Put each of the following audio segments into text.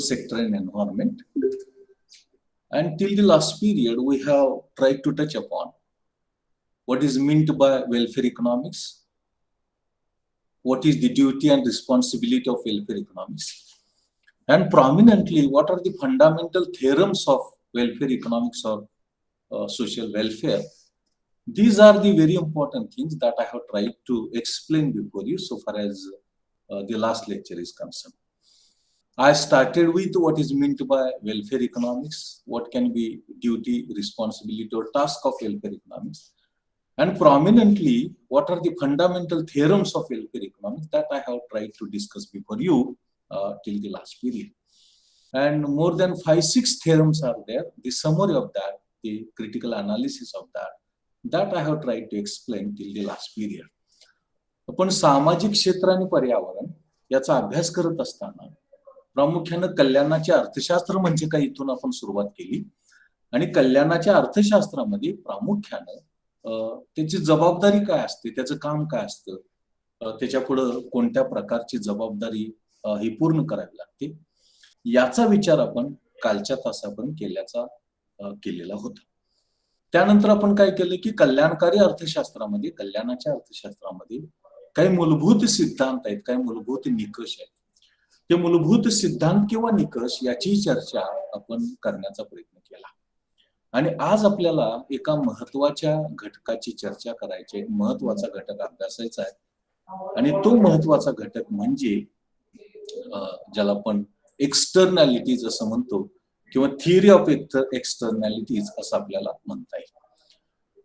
sector and environment. And till the last period, we have tried to touch upon what is meant by welfare economics, what is the duty and responsibility of welfare economics, and prominently, what are the fundamental theorems of welfare economics or social welfare. These are the very important things that I have tried to explain before you so far as the last lecture is concerned. I started with what is meant by welfare economics, what can be duty, responsibility, or task of welfare economics, and prominently, what are the fundamental theorems of welfare economics that I have tried to discuss before you till the last period. And more than 5-6 theorems are there. The summary of that, the critical analysis of that I have tried to explain till the last period. आपण सामाजिक क्षेत्र आणि पर्यावरण याचा अभ्यास करत असताना प्रामुख्याने कल्याणाचे अर्थशास्त्र म्हणजे काय इथून आपण सुरुवात केली आणि कल्याणाच्या अर्थशास्त्रामध्ये प्रामुख्याने त्याची जबाबदारी काय असते, त्याचं काम काय असतं, त्याच्यापुढे कोणत्या प्रकारची जबाबदारी ही पूर्ण करावी लागते, याचा विचार आपण कालच्या तासापर्यंत केलेला होता. त्यानंतर आपण काय केलं की कल्याणकारी अर्थशास्त्रामध्ये, कल्याणाच्या अर्थशास्त्रामध्ये काही मूलभूत सिद्धांत आहेत, काही मूलभूत निकष आहेत. ते मूलभूत सिद्धांत किंवा निकष याची चर्चा आपण करण्याचा प्रयत्न केला. आणि आज आपल्याला एका महत्वाच्या घटकाची चर्चा करायची आहे, महत्वाचा घटक अभ्यासायचा आहे. आणि तो महत्वाचा घटक म्हणजे ज्याला आपण एक्सटर्नॅलिटीज असं म्हणतो किंवा थिअरी ऑफ एक्सटर्नॅलिटीज असं आपल्याला म्हणता येईल.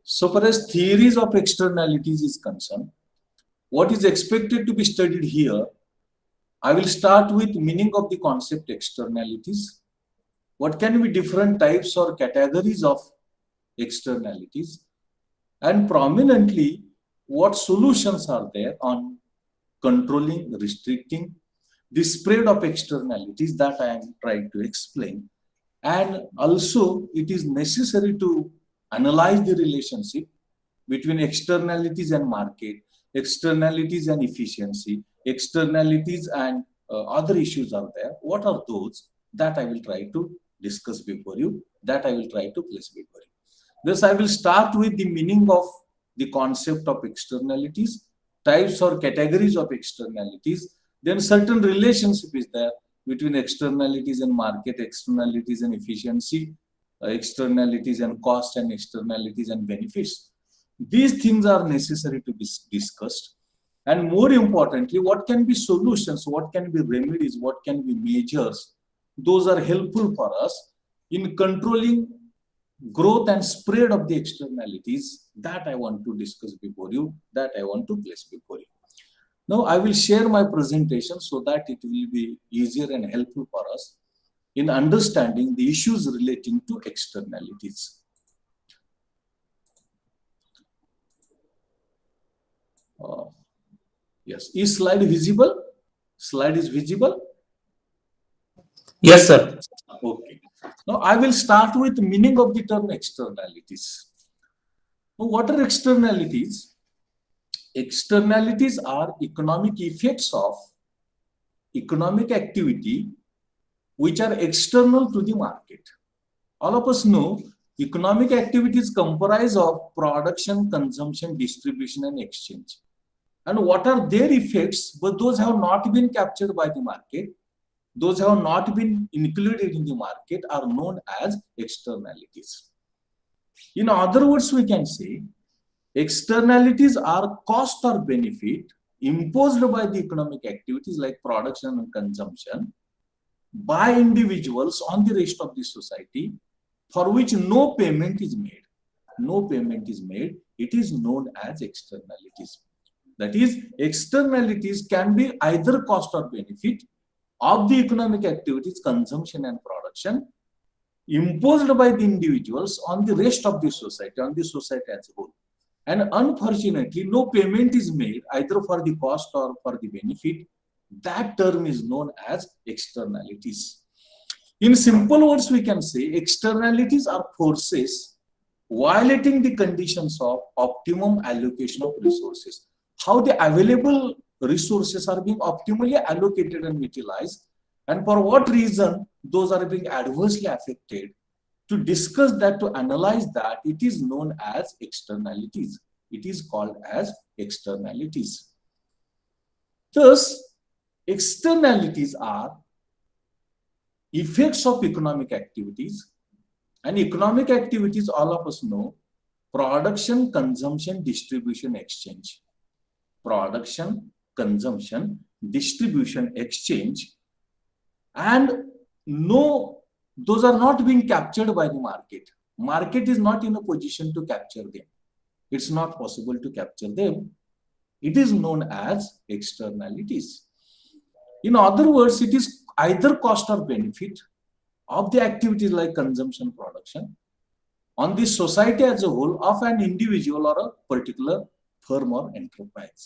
So far as theories of externalities is concerned, what is expected to be studied here, I will start with meaning of the concept externalities. What can be different types or categories of externalities, and prominently what solutions are there on controlling, restricting the spread of externalities that I am trying to explain. And also it is necessary to analyze the relationship between externalities and market, externalities and efficiency, externalities and other issues are there. What are those? That I will try to discuss before you, that I will try to place before you. Thus, I will start with the meaning of the concept of externalities, types or categories of externalities. Then certain relationship is there between externalities and market, externalities and efficiency, externalities and cost, and externalities and benefits. These things are necessary to be discussed. And more importantly, what can be solutions, what can be remedies, what can be measures, those are helpful for us in controlling growth and spread of the externalities. That I want to discuss before you, that I want to place before you. Now I will share my presentation so that it will be easier and helpful for us in understanding the issues relating to externalities. Yes, is slide visible? Slide is visible? Yes, sir. Okay. Now I will start with meaning of the term externalities. Now, what are externalities? Externalities are economic effects of economic activity which are external to the market. All of us know economic activities comprise of production, consumption, distribution, and exchange. And what are their effects? But those have not been captured by the market, those have not been included in the market, are known as externalities. In other words, we can say externalities are cost or benefit imposed by the economic activities like production and consumption by individuals on the rest of the society, for which no payment is made. No payment is made. It is known as externalities. That is, externalities can be either cost or benefit of the economic activities, consumption and production, imposed by the individuals on the rest of the society, on the society as a whole. And unfortunately, no payment is made either for the cost or for the benefit. That term is known as externalities. In simple words, we can say externalities are forces violating the conditions of optimum allocation of resources. How the available resources are being optimally allocated and utilized, and for what reason those are being adversely affected, to discuss that, to analyze that, it is known as externalities. It is called as externalities. Thus, externalities are effects of economic activities, and economic activities, all of us know: production, consumption, distribution, exchange. Production, consumption, distribution, exchange. And no, those are not being captured by the market. Market is not in a position to capture them. It's not possible to capture them. It is known as externalities. In other words, it is either cost or benefit of the activities like consumption, production on the society as a whole, of an individual or a particular firm or enterprise.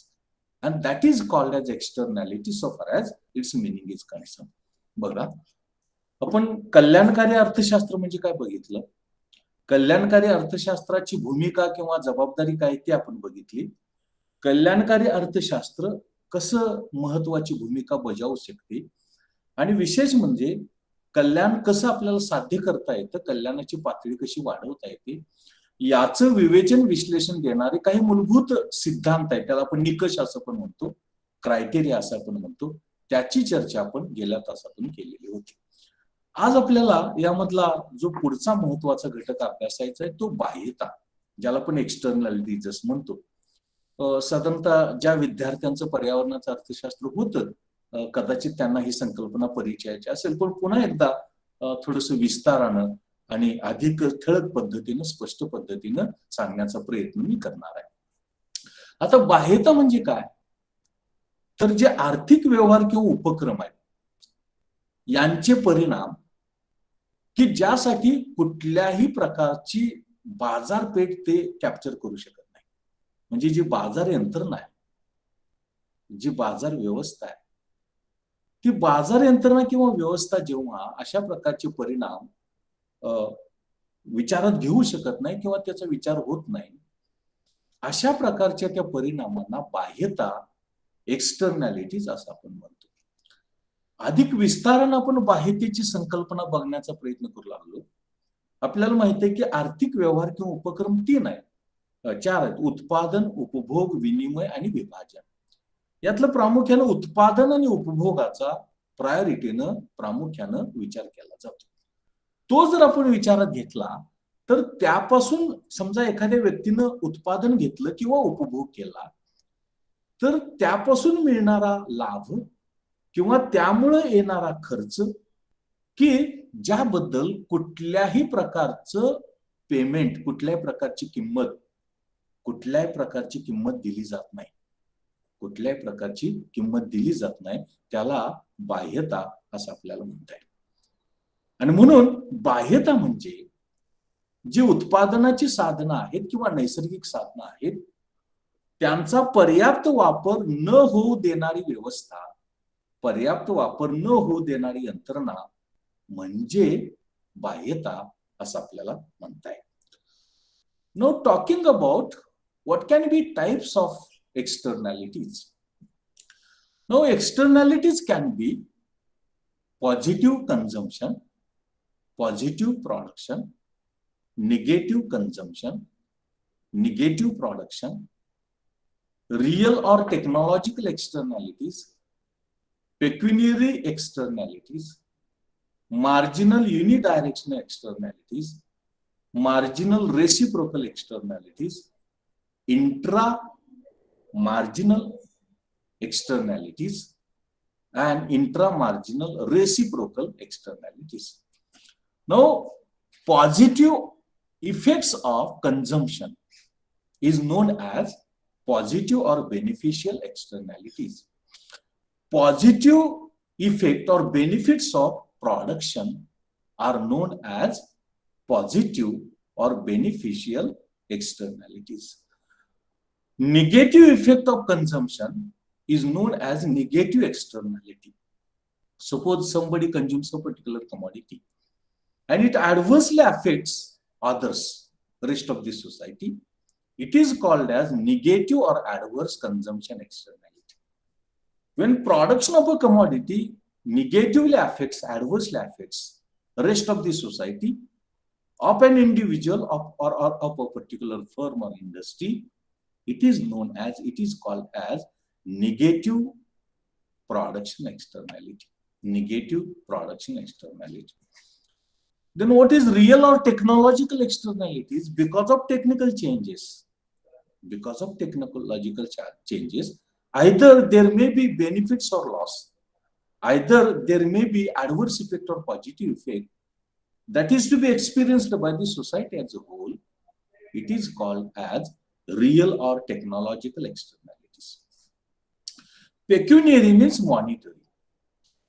And that is called as externality so far as its meaning is concerned. बघा, आपण कल्याणकारी अर्थशास्त्र म्हणजे काय बघितलं. कल्याणकारी अर्थशास्त्राची भूमिका किंवा जबाबदारी काय ते आपण बघितली. कल्याणकारी अर्थशास्त्र कसं महत्वाची भूमिका बजावू शकते आणि विशेष म्हणजे कल्याण कसं आपल्याला साध्य करता येतं, कल्याणाची पातळी कशी वाढवता येते, याचं विवेचन विश्लेषण देणारे काही मूलभूत सिद्धांत आहेत. त्याला आपण निकष असं पण म्हणतो, क्रायटेरिया असं आपण म्हणतो. त्याची चर्चा आपण गेल्या तासातून केलेली होती. आज आपल्याला यामधला जो पुढचा महत्वाचा घटक अभ्यासायचा आहे तो बाह्यता, ज्याला आपण एक्सटर्नॅलिटीज म्हणतो. साधारणतः ज्या विद्यार्थ्यांचं पर्यावरणाचं अर्थशास्त्र होतं, कदाचित त्यांना ही संकल्पना परिचयाची असेल, पण पुन्हा एकदा थोडस विस्तारानं आणि अधिक ठळक पद्धतीनं, स्पष्ट पद्धतीनं सांगण्याचा प्रयत्न मी करणार आहे. आता बाह्यता म्हणजे काय, तर जे आर्थिक व्यवहार किंवा उपक्रम आहेत यांचे परिणाम की ज्यासाठी कुठल्याही प्रकारची बाजारपेठ ते कॅप्चर करू शकत नाही. म्हणजे जी बाजार यंत्रणा आहे, जी बाजार व्यवस्था आहे, ती बाजार यंत्रणा किंवा व्यवस्था जेव्हा अशा प्रकारचे परिणाम विचारात घेऊ शकत नाही किंवा त्याचा विचार होत नाही, अशा प्रकारच्या त्या परिणामांना बाह्यता, एक्सटर्नॅलिटीज असं आपण म्हणतो. अधिक विस्तारानं आपण बाह्यतेची संकल्पना बघण्याचा प्रयत्न करू लागलो. आपल्याला माहिती आहे की आर्थिक व्यवहार किंवा उपक्रम 3 आहेत, 4 आहेत: उत्पादन, उपभोग, विनिमय आणि विभाजन. यातलं प्रामुख्यानं उत्पादन आणि उपभोगाचा प्रायोरिटीनं प्रामुख्यानं विचार केला जातो. तो जर आपण विचारात घेतला तर त्यापासून समजा एखाद्या व्यक्तीनं उत्पादन घेतलं किंवा उपभोग केला तर त्यापासून मिळणारा लाभ किंवा त्यामुळे येणारा खर्च की ज्याबद्दल कुठल्याही प्रकारचं पेमेंट, कुठल्याही प्रकारची किंमत दिली जात नाही, कुठल्याही प्रकारची किंमत दिली जात नाही, त्याला बाह्यता असं आपल्याला म्हणता येईल. आणि म्हणून बाह्यता म्हणजे जी उत्पादनाची साधनं आहेत किंवा नैसर्गिक साधनं आहेत त्यांचा पर्याप्त वापर न होऊ देणारी व्यवस्था, पर्याप्त वापर न होऊ देणारी यंत्रणा म्हणजे बाह्यता असं आपल्याला म्हणता येईल. Now talking about what can be types of externalities. Now externalities can be positive consumption, positive production, negative consumption, negative production, real or technological externalities, pecuniary externalities, marginal unidirectional externalities, marginal reciprocal externalities, intra-marginal externalities, and intra-marginal reciprocal externalities. Now, positive effects of consumption is known as positive or beneficial externalities. Positive effect or benefits of production are known as positive or beneficial externalities. Negative effect of consumption is known as negative externality. Suppose somebody consumes a particular commodity and it adversely affects others, rest of the society. It is called as negative or adverse consumption externality. When production of a commodity negatively affects, adversely affects rest of the society, of an individual or of a particular firm or industry, it is called as negative production externality. Negative production externality. Then what is real or technological externalities? Because of technical changes, either there may be benefits or loss, either there may be adverse effect or positive effect that is to be experienced by the society as a whole. It is called as real or technological externalities. Pecuniary means monetary.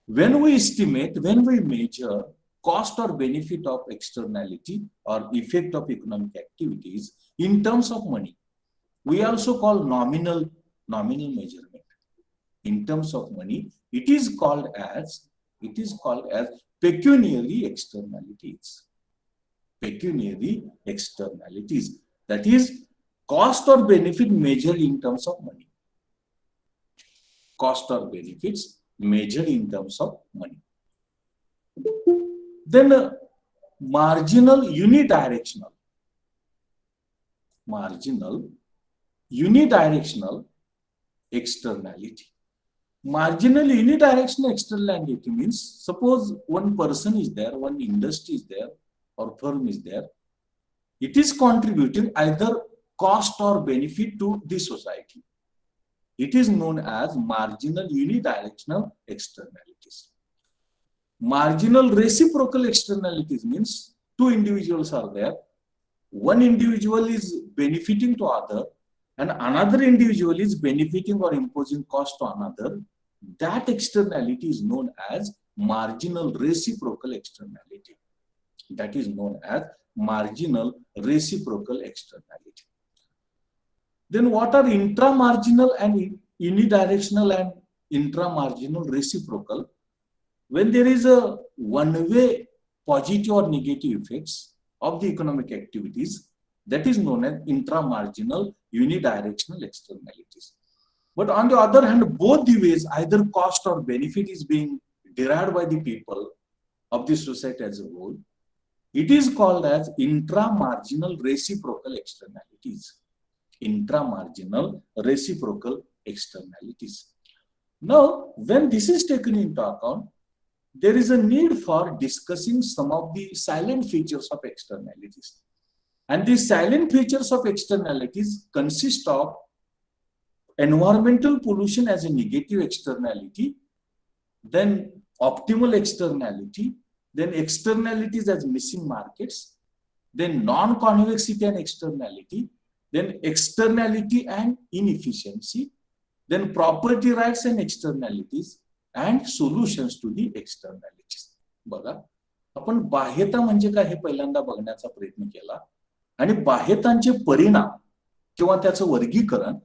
When we estimate, when we measure cost or benefit of externality or effect of economic activities in terms of money, we also call nominal measurement. In terms of money, it is called as pecuniary externalities. Pecuniary externalities, that is cost or benefit measured in terms of money. Cost or benefits measured in terms of money. Then marginal unidirectional externality. Marginal unidirectional externality means, suppose one person is there, one industry is there, or firm is there. It is contributing either cost or benefit to the society. It is known as marginal unidirectional externalities. Marginal reciprocal externalities means two individuals are there. One individual is benefiting to other, and another individual is benefiting or imposing cost to another. That externality is known as marginal reciprocal externality. That is known as marginal reciprocal externality. Then what are intramarginal and unidirectional and intramarginal reciprocal? When there is a one-way positive or negative effects of the economic activities, that is known as intramarginal unidirectional externalities. But on the other hand, both the ways, either cost or benefit is being derived by the people of the society as a whole, it is called as intramarginal reciprocal externalities. Intramarginal reciprocal externalities. Now, when this is taken into account, there is a need for discussing some of the silent features of externalities. And these silent features of externalities consist of environmental pollution as a negative externality, then optimal externality, then externalities as missing markets, then non-convexity and externality, then externality and inefficiency, then property rights and externalities, and solutions to the externalities. बघा, आपण बाह्यता म्हणजे काय हे पहिल्यांदा बघण्याचा प्रयत्न केला, आणि बाह्यतांचे परिणाम किंवा त्याचं वर्गीकरण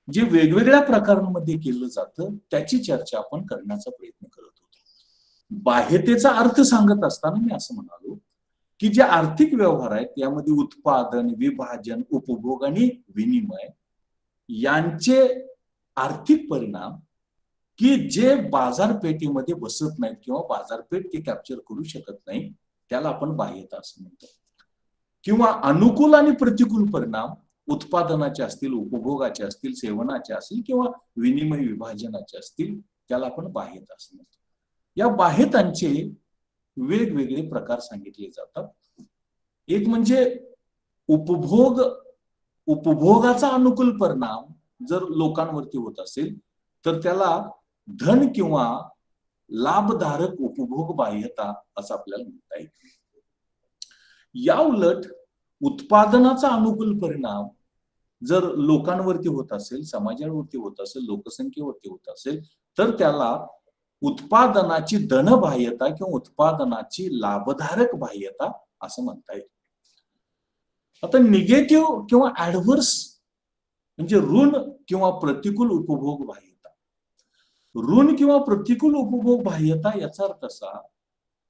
जे वेगवेगळ्या प्रकारांमध्ये केलं जातं त्याची चर्चा आपण करण्याचा प्रयत्न करत होतो. बाह्यतेचा अर्थ सांगत असताना मी असं म्हणालो की जे आर्थिक व्यवहार आहेत यामध्ये उत्पादन, विभाजन, उपभोग आणि विनिमय यांचे आर्थिक परिणाम की जे बाजारपेठेमध्ये बसत नाहीत किंवा बाजारपेठ ते कॅप्चर करू शकत नाही त्याला आपण बाह्यता असं म्हणतो. किंवा अनुकूल आणि प्रतिकूल परिणाम उत्पादनाचे असतील, उपभोगाचे असतील, सेवनाचे असतील किंवा विनिमय विभाजनाचे असतील त्याला आपण बाह्यता असं म्हणतो. या बाह्यतांचे वेगवेगळे प्रकार सांगितले जातात. एक म्हणजे उपभोगाचा अनुकूल परिणाम जर लोकांवरती होत असेल तर त्याला धन किंवा लाभधारक उपभोग बाह्यता असं आपल्याला म्हणता येईल. या उलट उत्पादनाचा अनुकूल परिणाम जर लोकांवरती होत असेल, समाजावरती होत असेल, लोकसंख्येवरती होत असेल तर त्याला उत्पादनाची धन बाह्यता किंवा उत्पादनाची लाभधारक बाह्यता असं म्हणता येईल. आता निगेटिव्ह किंवा ऍडव्हर्स म्हणजे ऋण किंवा प्रतिकूल उपभोग बाह्यता. ऋण किंवा प्रतिकूल उपभोग बाह्यता याचा अर्थ असा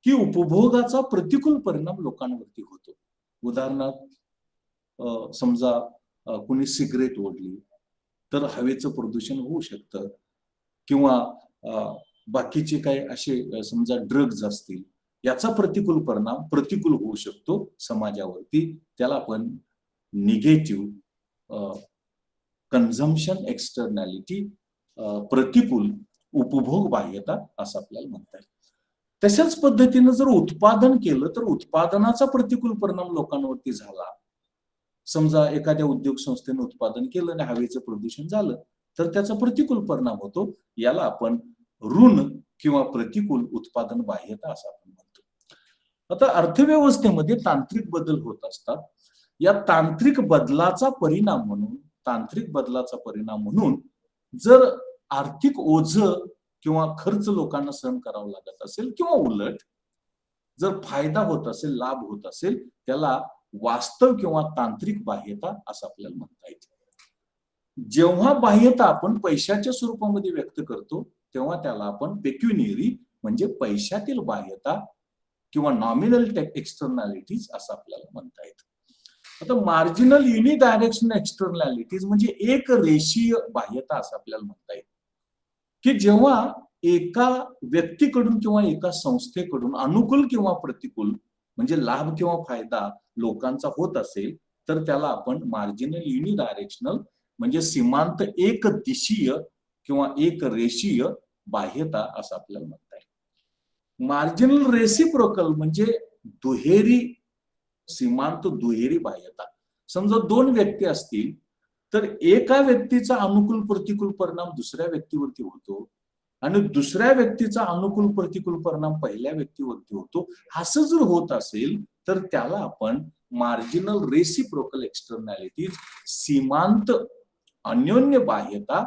की उपभोगाचा प्रतिकूल परिणाम लोकांवरती होतो. उदाहरणार्थ समजा कोणी सिगरेट ओढली तर हवेचं प्रदूषण होऊ शकतं, किंवा बाकीचे काही असे समजा ड्रग्ज असतील याचा प्रतिकूल परिणाम प्रतिकूल होऊ शकतो समाजावरती. त्याला आपण निगेटिव्ह कन्झम्पशन एक्सटर्नॅलिटी, प्रतिकूल उपभोग बाह्यता असं आपल्याला म्हणता येईल. तशाच पद्धतीनं जर उत्पादन केलं तर उत्पादनाचा प्रतिकूल परिणाम लोकांवरती झाला. समजा एखाद्या उद्योग संस्थेने उत्पादन केलं आणि हवेचं प्रदूषण झालं तर त्याचा प्रतिकूल परिणाम होतो. याला आपण ऋण किंवा प्रतिकूल उत्पादन बाह्यता असं आपण म्हणतो. आता अर्थव्यवस्थेमध्ये तांत्रिक बदल होत असतात. या तांत्रिक बदलाचा परिणाम म्हणून जर आर्थिक ओझं किंवा खर्च लोकांना सहन करावा लागत असेल किंवा उलट जर फायदा होत असेल, लाभ होत असेल, त्याला वास्तव किंवा तांत्रिक बाह्यता असं आपल्याला म्हणता येईल. जेव्हा बाह्यता आपण पैशाच्या स्वरूपामध्ये व्यक्त करतो तेव्हा त्याला आपण पेक्युनियरी म्हणजे पैशातील बाह्यता किंवा नॉमिनल एक्सटर्नॅलिटीज असं आपल्याला म्हणता येतं. आता मार्जिनल युनिडायरेक्शनल एक्सटर्नॅलिटीज म्हणजे एक रेषीय बाह्यता असं आपल्याला म्हणता येईल, की जेव्हा एका व्यक्तीकडून किंवा एका संस्थेकडून अनुकूल किंवा प्रतिकूल म्हणजे लाभ किंवा फायदा लोकांचा होत असेल तर त्याला आपण मार्जिनल युनिडायरेक्शनल म्हणजे सीमांत एक दिशीय किंवा एक रेषीय बाह्यता असं आपल्याला म्हणता येईल. मार्जिनल रेसिप्रोकल म्हणजे दुहेरी सीमांत दुहेरी बाह्यता. समजा दोन व्यक्ती असतील तर एका व्यक्तीचा अनुकूल प्रतिकूल परिणाम दुसऱ्या व्यक्तीवरती होतो आणि दुसऱ्या व्यक्तीचा अनुकूल प्रतिकूल परिणाम पहिल्या व्यक्तीवरती होतो. असं जर होत असेल तर त्याला आपण मार्जिनल रेसिप्रोकल एक्सटर्नॅलिटीज सीमांत अन्योन्य बाह्यता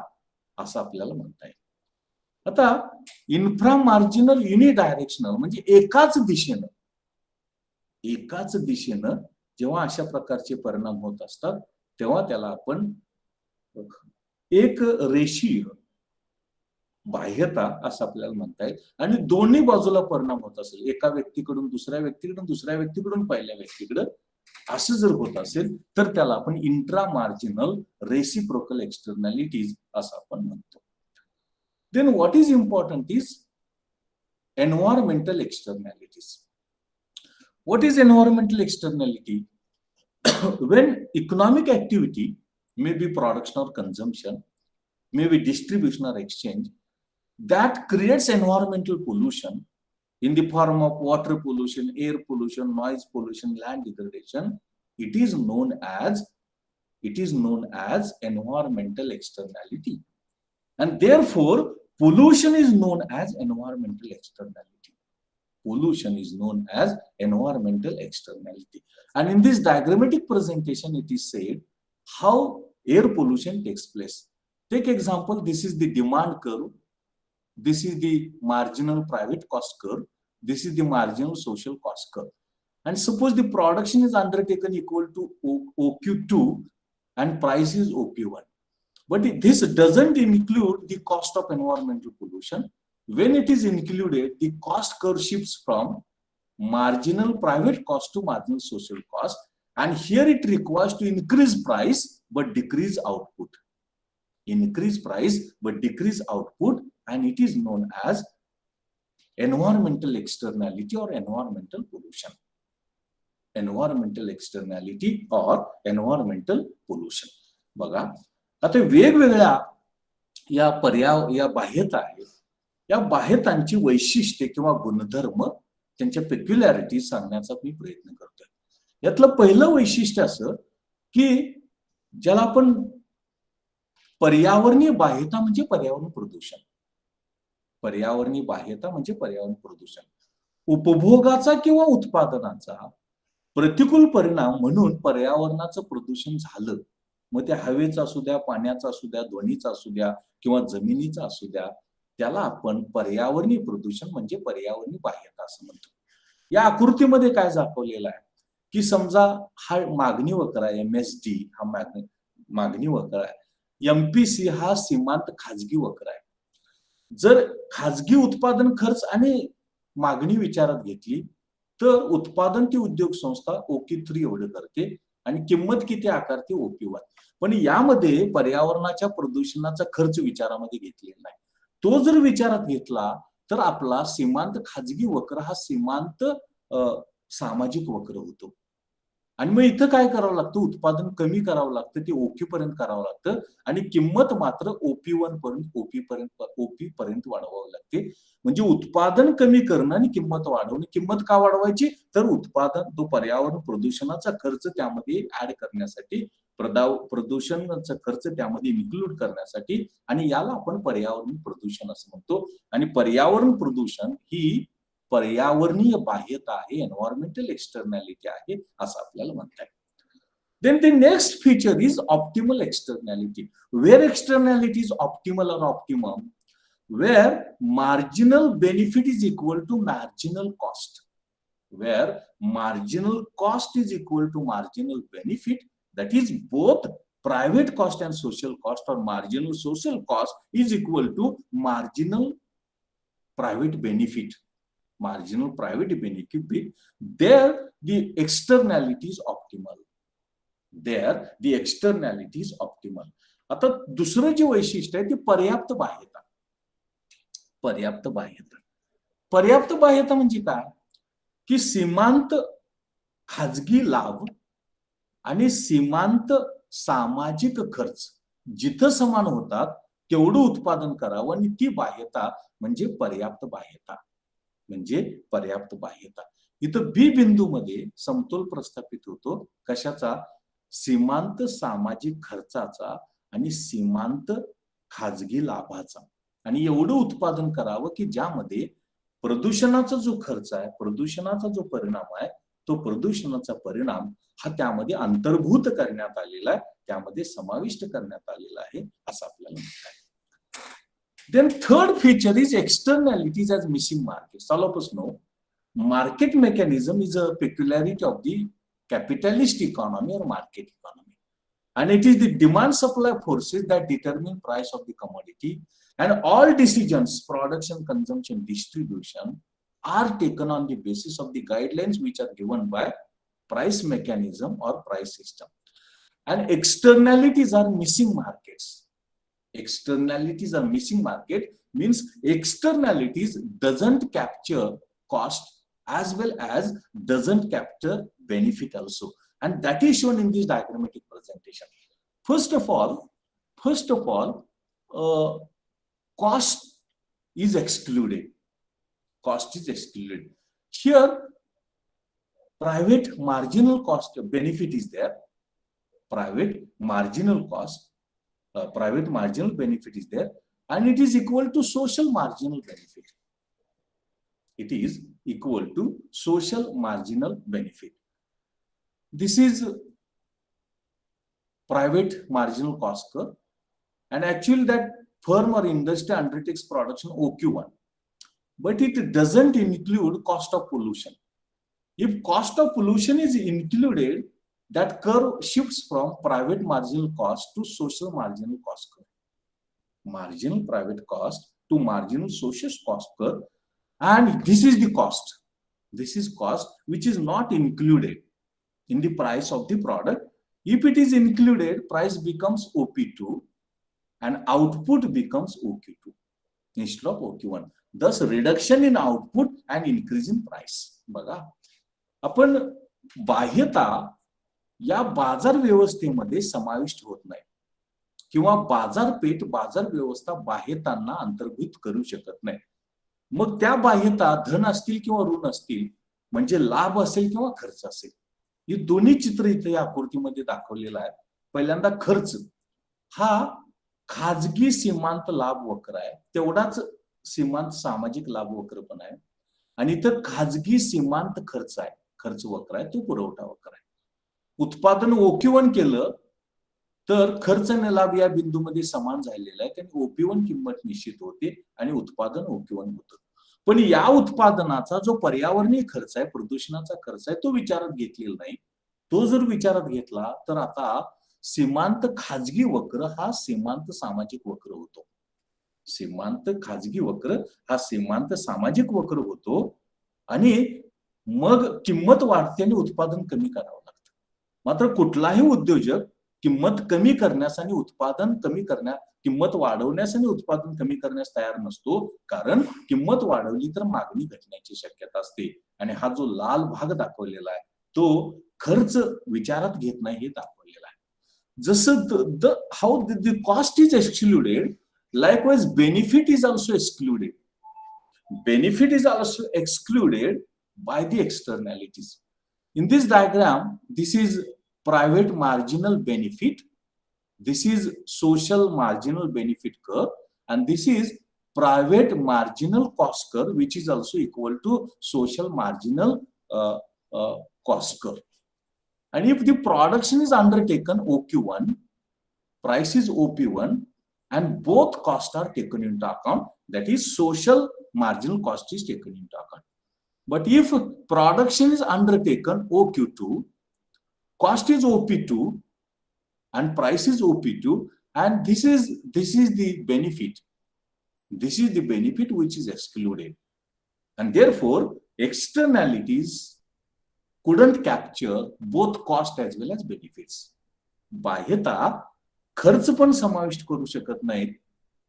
असं आपल्याला म्हणता येईल. आता इन्फ्रा मार्जिनल युनिडायरेक्शनल म्हणजे एकाच दिशेनं जेव्हा अशा प्रकारचे परिणाम होत असतात तेव्हा त्याला आपण एक रेषीय बाह्यता असं आपल्याला म्हणता येईल. आणि दोन्ही बाजूला परिणाम होत असेल, एका व्यक्तीकडून दुसऱ्या व्यक्तीकडून पहिल्या व्यक्तीकडे असं जर होत असेल तर त्याला आपण इंट्रा मार्जिनल रेसिप्रोकल एक्सटर्नॅलिटीज असं आपण म्हणतो. Then what is important is environmental externalities. What is environmental externality? When economic activity, maybe production or consumption, maybe distribution or exchange, that creates environmental pollution in the form of water pollution, air pollution, noise pollution, land degradation, it is known as environmental externality. And therefore, pollution is known as environmental externality. Pollution is known as environmental externality. And in this diagrammatic presentation, it is said how air pollution takes place. Take example, this is the demand curve. This is the marginal private cost curve. This is the marginal social cost curve. And suppose the production is undertaken equal to OQ2 and price is OQ1. But this doesn't include the cost of environmental pollution. When it is included, the cost curve shifts from marginal private cost to marginal social cost, and here it requires to increase price but decrease output. Increase price but decrease output, and it is known as environmental externality or environmental pollution. Environmental externality or environmental pollution. बघा आता वेगवेगळ्या या बाह्यता आहेत. या बाह्यतांची वैशिष्ट्ये किंवा गुणधर्म त्यांच्या पेक्युलॅरिटी सांगण्याचा मी प्रयत्न करतोय. यातलं पहिलं वैशिष्ट्य असं की ज्याला आपण पर्यावरणीय बाह्यता म्हणजे पर्यावरण प्रदूषण. पर्यावरणीय बाह्यता म्हणजे पर्यावरण प्रदूषण. उपभोगाचा किंवा उत्पादनाचा प्रतिकूल परिणाम म्हणून पर्यावरणाचं प्रदूषण झालं, मग त्या हवेचं असू द्या, पाण्याचं असू द्या, ध्वनीचं असू द्या किंवा जमिनीचं असू द्या, त्याला आपण पर्यावरणीय प्रदूषण म्हणजे पर्यावरणीय बाह्यता असं म्हणतो. या आकृतीमध्ये काय दाखवलेलं आहे की समजा हा मागणी वक्र आहे, MSD हा मागणी वक्र आहे, MPC हा सीमांत खाजगी वक्र आहे. जर खाजगी उत्पादन खर्च आणि मागणी विचारात घेतली तर उत्पादन ती उद्योग संस्था OQ3 एवढं करते आणि किंमत किती आकारते OQ1. पण यामध्ये पर्यावरणाच्या प्रदूषणाचा खर्च विचारामध्ये घेतलेला नाही. तो जर विचारात घेतला तर आपला सीमांत खाजगी वक्र हा सीमांत सामाजिक वक्र होतो. आणि मग इथं काय करावं लागतं, उत्पादन कमी करावं लागतं, ते ओपी पर्यंत करावं लागतं आणि किंमत मात्र OP1 पर्यंत ओपी पर्यंत वाढवावी लागते. म्हणजे उत्पादन कमी करणं आणि किंमत वाढवणं. किंमत का वाढवायची, तर उत्पादन तो पर्यावरण प्रदूषणाचा खर्च त्यामध्ये ऍड करण्यासाठी, प्रदूषणाचा खर्च त्यामध्ये इन्क्लूड करण्यासाठी, आणि याला आपण पर्यावरण प्रदूषण असं म्हणतो. आणि पर्यावरण प्रदूषण ही पर्यावरणीय बाह्यता आहे, एन्व्हायरमेंटल एक्सटर्नॅलिटी आहे असं आपल्याला म्हणता येईल. Then the next feature is optimal externality. Where externality is optimal or optimum, where marginal benefit is equal to marginal cost. Where marginal cost is equal to marginal benefit, that is both private cost and social cost, or marginal social cost is equal to marginal private benefit. Marginal private benefit, there the externality is optimal. There the externality is optimal. आता दुसरं जे वैशिष्ट्य आहे ते पर्याप्त बाह्यता. पर्याप्त बाह्यता, पर्याप्त बाह्यता म्हणजे काय, की सीमांत खाजगी लाभ आणि सीमांत सामाजिक खर्च जिथं समान होतात तेवढं उत्पादन करावं, आणि ती बाह्यता म्हणजे पर्याप्त बाह्यता. म्हणजे पर्याप्त बाह्यता. इथं बी बिंदूमध्ये समतोल प्रस्थापित होतो. कशाचा, सीमांत सामाजिक खर्चाचा आणि सीमांत खाजगी लाभाचा. आणि एवढं उत्पादन करावं की ज्यामध्ये प्रदूषणाचा जो खर्च आहे, प्रदूषणाचा जो परिणाम आहे, तो प्रदूषणाचा परिणाम हा त्यामध्ये अंतर्भूत करण्यात आलेला आहे, त्यामध्ये समाविष्ट करण्यात आलेला आहे असं आपल्याला म्हणता येईल. Then third feature is externalities as missing markets. All of us know market mechanism is a peculiarity of the capitalist economy or market economy. And it is the demand supply forces that determine price of the commodity, and all decisions, production, consumption, distribution are taken on the basis of the guidelines which are given by price mechanism or price system. And externalities are missing markets. Externalities are missing market means externalities doesn't capture cost as well as doesn't capture benefit also, and that is shown in this diagrammatic presentation. First of all, cost is excluded. Cost is excluded. Here, private marginal cost benefit is there. Private marginal cost, private marginal benefit is there, and it is equal to social marginal benefit. It is equal to social marginal benefit. This is private marginal cost curve, and actually that firm or industry undertakes production OQ1, but it doesn't include cost of pollution. If cost of pollution is included, that curve shifts from private marginal cost to social marginal cost curve. Marginal private cost to marginal social cost curve, and this is the cost. This is cost which is not included in the price of the product. If it is included, price becomes OP2 and output becomes OQ2 instead of OQ1. Thus, reduction in output and increase in price. बघा, आपण बाह्यता या बाजार व्यवस्थेमध्ये समाविष्ट होत नाही, किंवा बाजारपेठ, बाजार व्यवस्था बाह्यतांना अंतर्भूत करू शकत नाही. मग त्या बाह्यता धन असतील किंवा ऋण असतील, म्हणजे लाभ असेल किंवा खर्च असेल. हे दोन्ही चित्र इथे या आकृतीमध्ये दाखवलेलं आहे. पहिल्यांदा खर्च हा खाजगी सीमांत लाभ वक्र आहे, तेवढाच सीमांत सामाजिक लाभ वक्र पण आहे. आणि इथं खाजगी सीमांत खर्च आहे, खर्च वक्र आहे, तो पुरवठा वक्र आहे. उत्पादन OQ1 केलं तर खर्च आणि लाभ या बिंदूमध्ये समान झालेला आहे, त्यामुळे OP1 किंमत निश्चित होते आणि उत्पादन OQ1 होतं. पण या उत्पादनाचा जो पर्यावरणीय खर्च आहे, प्रदूषणाचा खर्च आहे, तो विचारात घेतलेला नाही. तो जर विचारात घेतला तर आता सीमांत खाजगी वक्र हा सीमांत सामाजिक वक्र होतो. सीमांत खाजगी वक्र हा सीमांत सामाजिक वक्र होतो, आणि मग किंमत वाढते आणि उत्पादन कमी करावं लागतं. मात्र कुठलाही उद्योजक किंमत कमी करण्यास आणि उत्पादन कमी करण्यास, किंमत वाढवण्यास आणि उत्पादन कमी करण्यास तयार नसतो, कारण किंमत वाढवली तर मागणी घटण्याची शक्यता असते. आणि हा जो लाल भाग दाखवलेला आहे तो खर्च विचारात घेत नाही हे दाखवलेला आहे. जसं how the cost is excluded, likewise benefit is also excluded. Benefit is also excluded by the externalities. In this diagram, this is private marginal benefit, this is social marginal benefit curve, and this is private marginal cost curve, which is also equal to social marginal cost curve. And if the production is undertaken OQ1, price is OP1, and both costs are taken into account, that is social marginal cost is taken into account. But if production is undertaken OQ2, cost is OP2 and price is OP2, and this is the benefit. This is the benefit which is excluded. And therefore, externalities couldn't capture both cost as well as benefits. बाह्यता खर्च पण समाविष्ट करू शकत नाहीत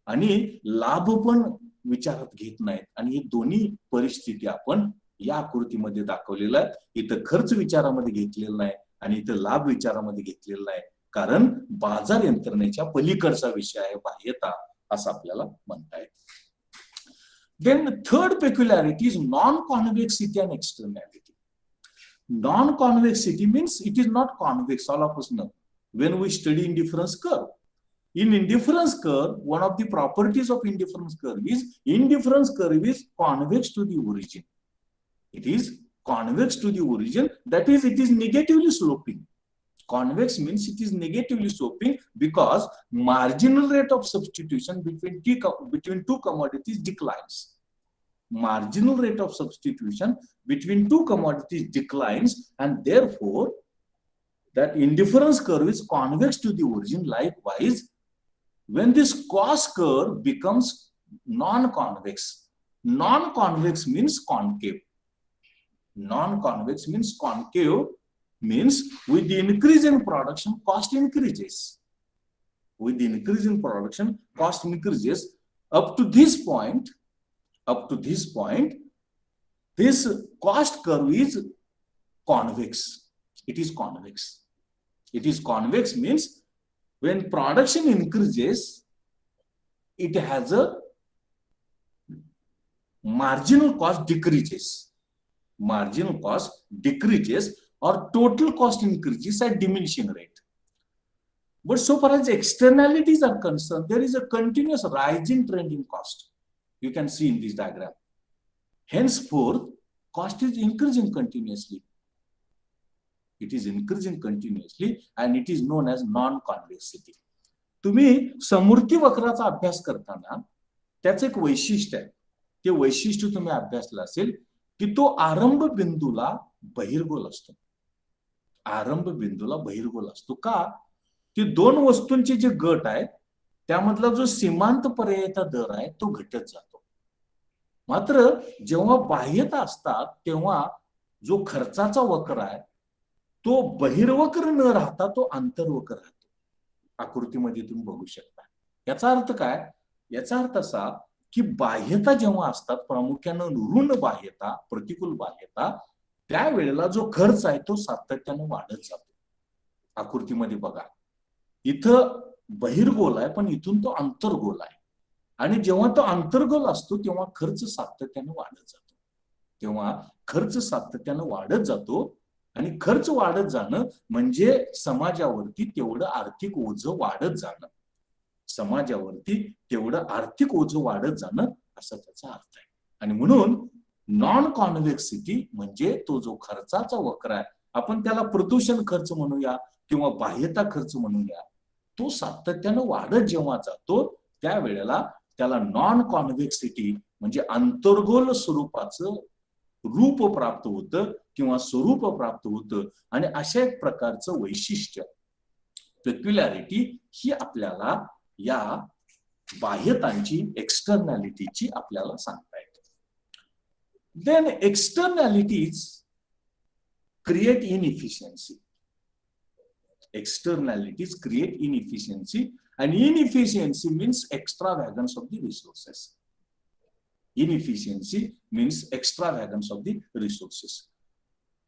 आणि लाभ पण विचारात घेत नाहीत. आणि ही दोन्ही परिस्थिती आपण या आकृतीमध्ये दाखवलेलं आहे. इथं खर्च विचारामध्ये घेतलेला नाही आणि इथं लाभ विचारामध्ये घेतलेला नाही, कारण बाजार यंत्रणेच्या पलीकडचा विषय आहे बाह्यता, असं आपल्याला म्हणता येईल. Then third peculiarity is non-convexity and externality. Non-convexity means it is not convex, all of us know. When we study indifference curve, in indifference curve, one of the properties of indifference curve is convex to the origin. It is convex to the origin, that is, it is negatively sloping. Convex means it is negatively sloping because marginal rate of substitution between two commodities declines. Marginal rate of substitution between two commodities declines, and therefore that indifference curve is convex to the origin. Likewise, when this cost curve becomes non-convex, non-convex means concave. Non-convex means concave, means with the increase in production, cost increases. With the increase in production, cost increases. Up to this point, this cost curve is convex. It is convex. It is convex means when production increases, it has a marginal cost decreases. Marginal cost decreases or total cost increases at diminishing rate. But so far as externalities are concerned, there is a continuous rising trend in cost. You can see in this diagram. Henceforth, cost is increasing continuously. It is increasing continuously and it is known as non-convexity. तुम्ही समृद्धी वक्राचा अभ्यास करताना त्याचं एक वैशिष्ट्य आहे. ते वैशिष्ट्य तुम्ही अभ्यासलं असेल की तो आरंभ बिंदूला बहिर्गोल असतो. आरंभ बिंदूला बहिर्गोल असतो का? की दोन वस्तूंचे जे गट आहे त्यामधला जो सीमांत पर्यायता दर आहे तो घटत जातो. मात्र जेव्हा बाह्यता असतात तेव्हा जो खर्चाचा वक्र आहे तो बहिर्वक्र न राहता तो आंतरवक्र राहतो. आकृतीमध्ये तुम्ही बघू शकता. याचा अर्थ काय? याचा अर्थ असा की बाह्यता जेव्हा असतात, प्रामुख्याने ऋण बाह्यता, प्रतिकूल बाह्यता, त्यावेळेला जो खर्च आहे तो सातत्याने वाढत जातो. आकृतीमध्ये बघा, इथं बहिर्गोल आहे पण इथून तो अंतर्गोल आहे. आणि जेव्हा तो अंतर्गोल असतो तेव्हा खर्च सातत्याने वाढत जातो. तेव्हा खर्च सातत्याने वाढत जातो आणि खर्च वाढत जाणं म्हणजे समाजावरती तेवढं आर्थिक ओझं वाढत जाणं. समाजावरती तेवढं आर्थिक ओझं वाढत जाणं असा त्याचा अर्थ आहे. आणि म्हणून नॉन कॉन्व्हेक्सिटी म्हणजे तो जो खर्चाचा वक्र आहे, आपण त्याला प्रदूषण खर्च म्हणूया किंवा बाह्यता खर्च म्हणूया, तो सातत्यानं वाढत जेव्हा जातो त्यावेळेला त्याला नॉन कॉन्व्हेक्सिटी म्हणजे अंतर्गोल स्वरूपाचं रूप प्राप्त होतं किंवा स्वरूप प्राप्त होतं. आणि अशा एक प्रकारचं वैशिष्ट्य, पेक्युलॅरिटी, ही आपल्याला या बाह्यतांची, एक्सटर्नॅलिटीची आपल्याला सांगता येते. Then externalities create inefficiency. Externalities create inefficiency, and inefficiency means extravagance of the resources. Inefficiency means extravagance of the resources.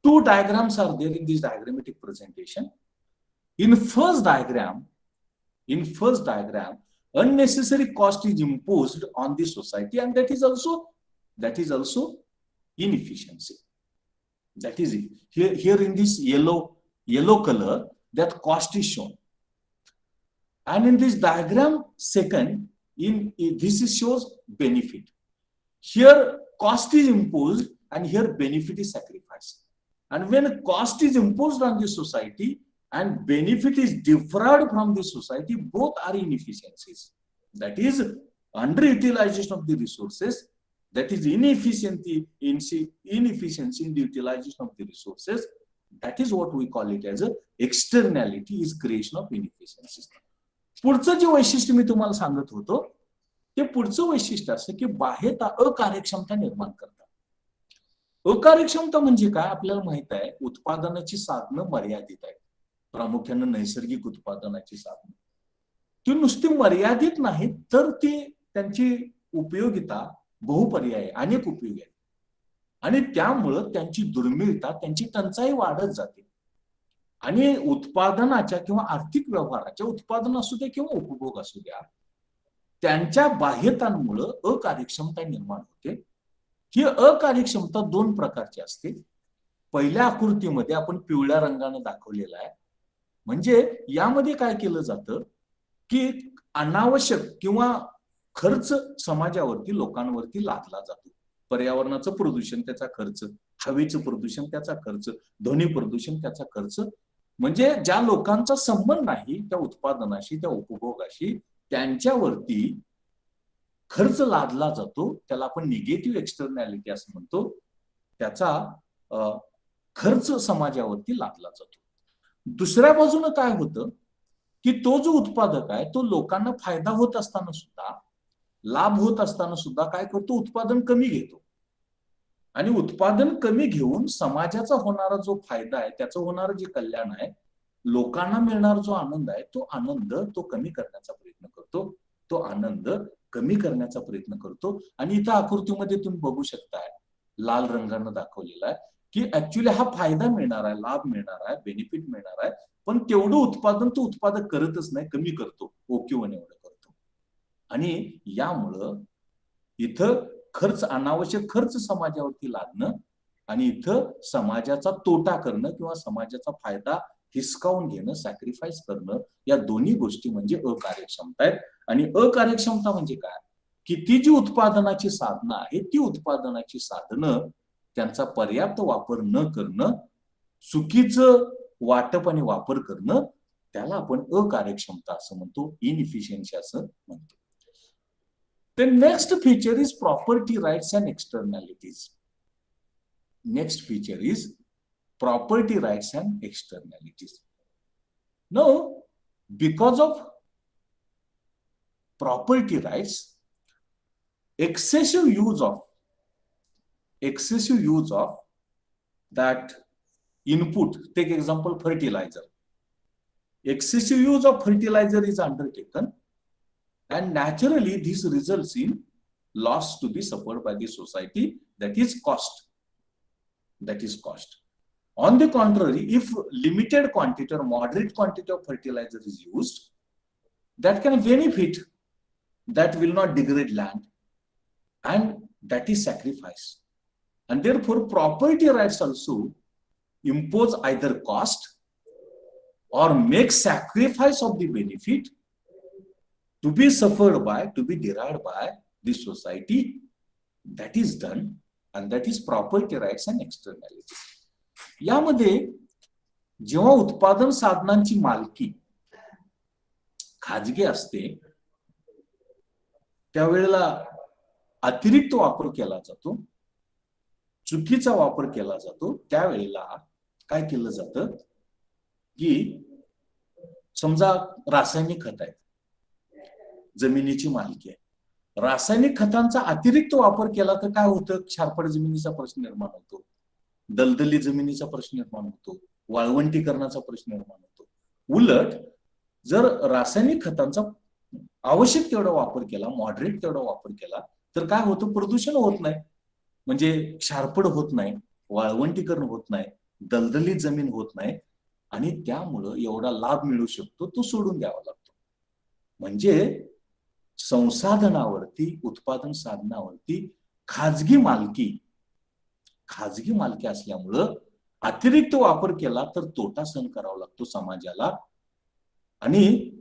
Two diagrams are there in this diagrammatic presentation. In first diagram, unnecessary cost is imposed on the society, and that is also inefficiency. That is it. Here in this yellow color, that cost is shown. And in this diagram second, this shows benefit. Here cost is imposed and here benefit is sacrificed. And when cost is imposed on the society and benefit is deferred from the society, both are inefficiencies. That is underutilization of the resources. That is inefficiency in the utilization of the resources. That is what we call it as a externality, is creation of inefficiencies. पुढचं जे वैशिष्ट्य मी तुम्हाला सांगत होतो ते पुढचं वैशिष्ट्य असं की बाह्य अकार्यक्षमता निर्माण करतात. अकार्यक्षमता म्हणजे काय आपल्याला माहित आहे, उत्पादनाची साधनं मर्यादित आहेत, प्रामुख्याने नैसर्गिक उत्पादनाची साधनं. ती नुसती मर्यादित नाहीत तर ती त्यांची उपयोगिता बहुपर्यायी अनेक उपयोगी आहेत, आणि त्यामुळं त्यांची दुर्मिळता, त्यांची टंचाई वाढत जाते. आणि उत्पादनाच्या किंवा आर्थिक व्यवहाराच्या, उत्पादन असू द्या किंवा उपभोग असू द्या, त्यांच्या बाह्यतांमुळे अकार्यक्षमता निर्माण होते. ही अकार्यक्षमता दोन प्रकारची असते. पहिल्या आकृतीमध्ये आपण पिवळ्या रंगाने दाखवलेला आहे. म्हणजे यामध्ये काय केलं जातं की अनावश्यक किंवा खर्च समाजावरती, लोकांवरती लादला जातो. पर्यावरणाचं प्रदूषण त्याचा खर्च, हवेचं प्रदूषण त्याचा खर्च, ध्वनी प्रदूषण त्याचा खर्च. म्हणजे ज्या लोकांचा संबंध नाही त्या उत्पादनाशी, त्या उपभोगाशी, त्यांच्यावरती खर्च लादला जातो. त्याला आपण निगेटिव्ह एक्सटर्नॅलिटी असं म्हणतो. त्याचा खर्च समाजावरती लादला जातो. दुसऱ्या बाजूने काय होतं की तो जो उत्पादक आहे तो लोकांना फायदा होत असताना सुद्धा, लाभ होत असताना सुद्धा काय करतो, उत्पादन कमी घेतो. आणि उत्पादन कमी घेऊन समाजाचा होणारा जो फायदा आहे, त्याचं होणारं जे कल्याण आहे, लोकांना मिळणारा जो आनंद आहे, तो आनंद तो कमी करण्याचा प्रयत्न करतो. तो आनंद कमी करण्याचा प्रयत्न करतो. आणि इथं आकृतीमध्ये तुम्ही बघू शकताय, लाल रंगाने दाखवलेला आहे की ऍक्च्युली हा फायदा मिळणार आहे, लाभ मिळणार आहे, बेनिफिट मिळणार आहे, पण तेवढं उत्पादन तो उत्पादक करतच नाही, कमी करतो, ओक्यूवन एवढं करतो. आणि यामुळं इथं खर्च, अनावश्यक खर्च समाजावरती लादणं आणि इथं समाजाचा तोटा करणं किंवा समाजाचा फायदा हिसकावून घेणं, सॅक्रिफाईस करणं, या दोन्ही गोष्टी म्हणजे अकार्यक्षमता आहेत. आणि अकार्यक्षमता म्हणजे काय की ती जी उत्पादनाची साधनं आहेत, ती उत्पादनाची साधनं त्यांचा पर्याप्त वापर न करणं, चुकीचं वाटप आणि वापर करणं, त्याला आपण अकार्यक्षमता असं म्हणतो, इनइफिशियन्सी असं म्हणतो. The next feature is property rights and externalities. Next feature is property rights and externalities. Now, because of property rights, excessive use of that input, take example fertilizer. Excessive use of fertilizer is undertaken, and naturally this results in loss to be suffered by the society, that is cost. On the contrary, if limited quantity or moderate quantity of fertilizer is used, that can benefit, that will not degrade land, and that is sacrifice. And therefore property rights also impose either cost or make sacrifice of the benefit to be suffered by, to be derived by the society. That is done, and that is property rights and externalities. यामध्ये जेव्हा उत्पादन साधनांची मालकी खाजगी असते त्यावेळेला अतिरिक्त वापर केला जातो, चुकीचा वापर केला जातो. त्यावेळेला काय केलं जातं की समजा रासायनिक खत आहे, जमिनीची मालकी आहे, रासायनिक खतांचा अतिरिक्त वापर केला तर काय होतं, क्षारपड जमिनीचा प्रश्न निर्माण होतो, दलदली जमिनीचा प्रश्न निर्माण होतो, वाळवंटीकरणाचा प्रश्न निर्माण होतो. उलट जर रासायनिक खतांचा आवश्यक तेवढा वापर केला, मॉडरेट तेवढा वापर केला, तर काय होतं, प्रदूषण होत नाही, म्हणजे क्षारपड होत नाही, वाळवंटीकरण होत नाही, दलदलीत जमीन होत नाही, आणि त्यामुळं एवढा लाभ मिळू शकतो तो सोडून द्यावा लागतो. म्हणजे संसाधनावरती, उत्पादन साधनावरती खाजगी मालकी असल्यामुळं अतिरिक्त वापर केला तर तोटा सहन करावा लागतो समाजाला, आणि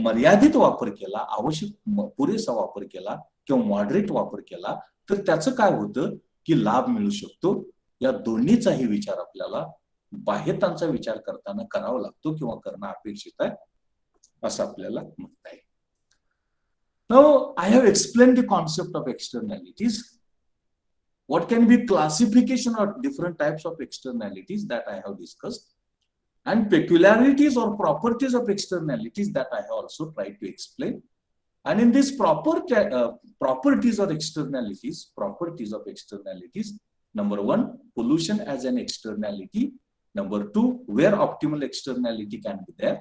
मर्यादित वापर केला, आवश्यक पुरेसा वापर केला किंवा मॉडरेट वापर केला तर त्याचं काय होतं की लाभ मिळू शकतो. या दोन्हीचाही विचार आपल्याला बाह्यतांचा विचार करताना करावा लागतो किंवा करणं अपेक्षित आहे असं आपल्याला म्हणता येईल. Now I have explained the concept of externalities. What can be classification of different types of externalities that I have discussed, and peculiarities or properties of externalities that I have also tried to explain. And in these properties of externalities, number one, pollution as an externality. Number two, where optimal externality can be there.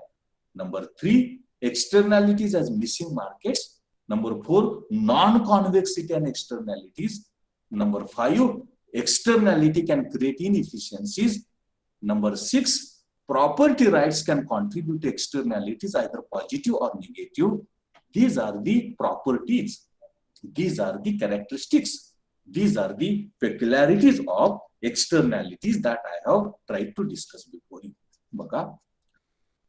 Number three, externalities as missing markets. Number four, non-convexity and externalities. Number five, externality can create inefficiencies. Number six, property rights can contribute to externalities, either positive or negative. These are the properties. These are the characteristics. These are the peculiarities of externalities that I have tried to discuss before you. बघा,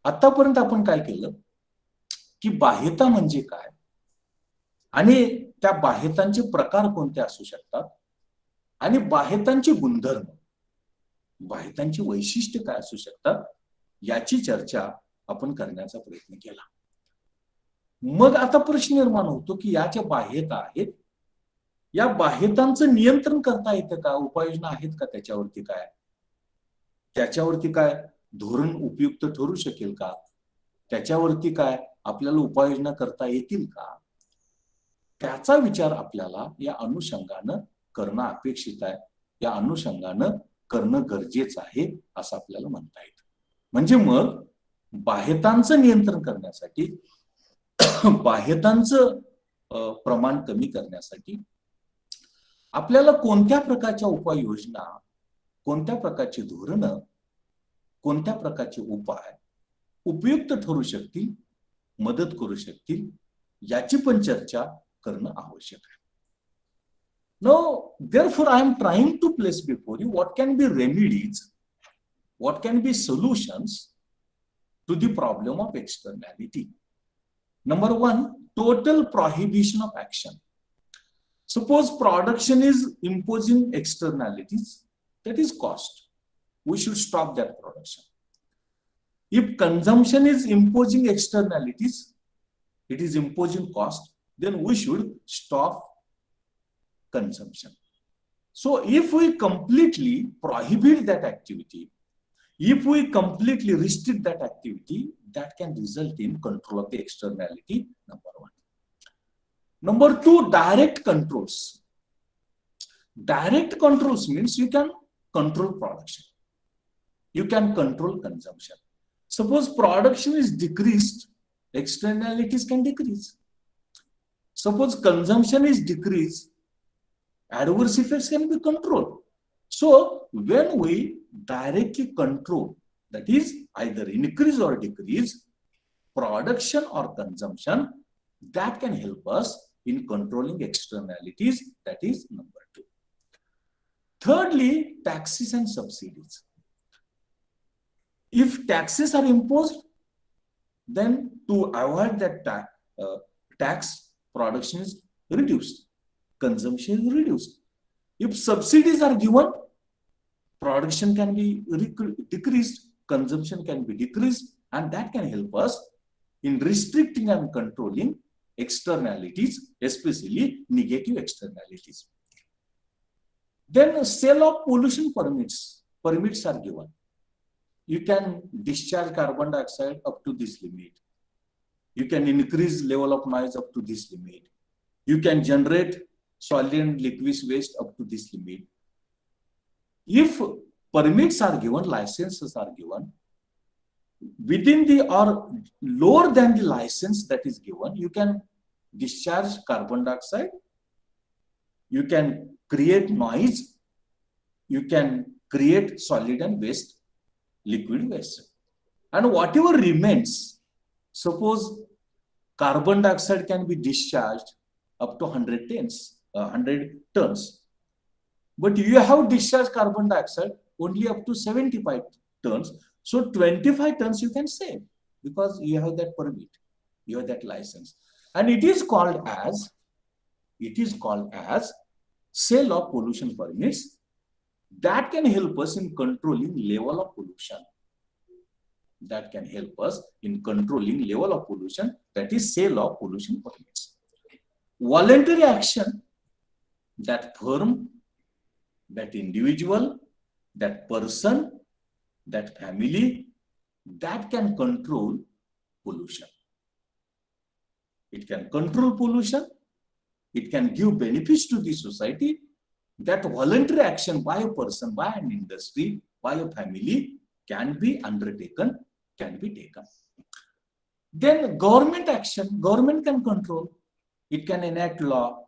आतापर्यंत आपण काय केलं की बाह्यता म्हणजे काय आणि त्या बाह्यतांचे प्रकार कोणते असू शकतात आणि बाह्यतांचे गुणधर्म, बाह्यतांची वैशिष्ट्य काय असू शकतात याची चर्चा आपण करण्याचा प्रयत्न केला. मग आता प्रश्न निर्माण होतो की या ज्या बाह्यता आहेत या बाह्यतांचं नियंत्रण करता येतं का, उपाययोजना आहेत का, त्याच्यावरती काय धोरण उपयुक्त ठरू शकेल का, त्याच्यावरती काय आपल्याला उपाययोजना करता येतील का, त्याचा विचार आपल्याला या अनुषंगानं करणं अपेक्षित आहे, या अनुषंगानं करणं गरजेचं आहे असं आपल्याला म्हणता येतं. म्हणजे मग बाह्यतांचं नियंत्रण करण्यासाठी, बाह्यतांचं प्रमाण कमी करण्यासाठी आपल्याला कोणत्या प्रकारच्या उपाययोजना, कोणत्या प्रकारची धोरणं, कोणत्या प्रकारचे उपाय उपयुक्त ठरू शकतील, मदत करू शकतील याची पण चर्चा करणं आवश्यक आहे. Now, therefore, I am trying to place before you what can be remedies, what can be solutions to the problem of externality. Number one, total prohibition of action. Suppose production is imposing externalities, that is cost. We should stop that production. If consumption is imposing externalities, it is imposing cost, then we should stop consumption. So if we completely prohibit that activity, if we completely restrict that activity, that can result in control of the externality, number one. Number two, direct controls. Direct controls means you can control production. You can control consumption. Suppose production is decreased, externalities can decrease. Suppose consumption is decreased, adverse effects can be controlled. So when we directly control, that is either increase or decrease production or consumption, that can help us in controlling externalities. That is number two. Thirdly, taxes and subsidies. If taxes are imposed, then to avoid that tax, production is reduced, consumption is reduced. If subsidies are given, production can be decreased, consumption can be decreased, and that can help us in restricting and controlling externalities, especially negative externalities. Then sale of pollution permits are given. You can discharge carbon dioxide up to this limit. You can increase level of noise up to this limit. You can generate solid and liquid waste up to this limit. If permits are given, licenses are given, within the or lower than the license that is given, you can discharge carbon dioxide, you can create noise, you can create solid and waste, liquid waste. And whatever remains, suppose carbon dioxide can be discharged up to 100 tons. But you have discharged carbon dioxide only up to 75 tons. So 25 tons you can save because you have that permit, you have that license. And it is called as sale of pollution permits that can help us in controlling level of pollution. That can help us in controlling level of pollution, that is sale of pollution permits. Voluntary action, that firm, that individual, that person, that family, that can control pollution. It can control pollution, it can give benefits to the society. That voluntary action by a person, by an industry, by a family can be undertaken, can be taken. Then government action, government can control. It can enact law,